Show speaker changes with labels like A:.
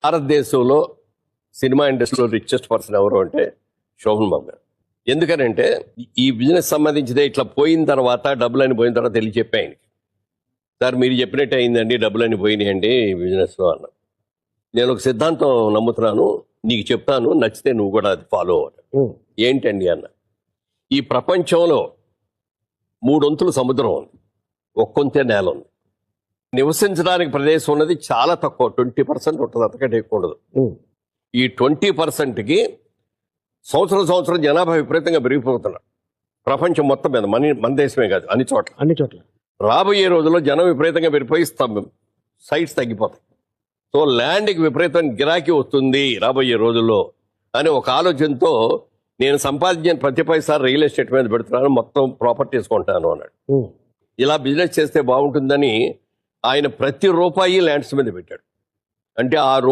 A: భారతదేశంలో సినిమా ఇండస్ట్రీలో richest person ఎవరు అంటే శోభన్ బాబు గారు. ఎందుకనంటే ఈ బిజినెస్ సంబంధించిదే ఇట్లా పోయిన తర్వాత డబ్బులని పోయిన తర్వాత తెలియ చెప్పే ఆయనకి, సార్ మీరు చెప్పినట్టే అయిందండి, డబ్బులని పోయినాయండి ఈ బిజినెస్లో అన్న. నేను ఒక సిద్ధాంతం నమ్ముతున్నాను, నీకు చెప్తాను, నచ్చితే నువ్వు కూడా అది ఫాలో అవ్వాలి. ఏంటండి అన్న, ఈ ప్రపంచంలో 3 వంతులు సముద్రం ఉంది, 1 వంతే నేల ఉంది. నివసించడానికి ప్రదేశం ఉన్నది చాలా తక్కువ, 20% ఉంటుంది, అంతకంటే ఎక్కువ ఉండదు. ఈ 20%కి సంవత్సరం జనాభా విపరీతంగా పెరిగిపోతున్నారు ప్రపంచం మొత్తం మీద, మన దేశమే కాదు, అన్ని చోట్ల. రాబోయే రోజుల్లో జనం విపరీతంగా పెరిగిపోయి సైట్స్ తగ్గిపోతాయి. సో ల్యాండ్కి విపరీతమైన గిరాకీ వస్తుంది రాబోయే రోజుల్లో అనే ఒక ఆలోచనతో నేను సంపాదించిన ప్రతి పైసా రియల్ ఎస్టేట్ మీద పెడుతున్నాను, మొత్తం ప్రాపర్టీస్ కొంటాను అన్నాడు. ఇలా బిజినెస్ చేస్తే బాగుంటుందని ఆయన ప్రతి రూపాయి ల్యాండ్స్ మీద పెట్టాడు. అంటే ఆ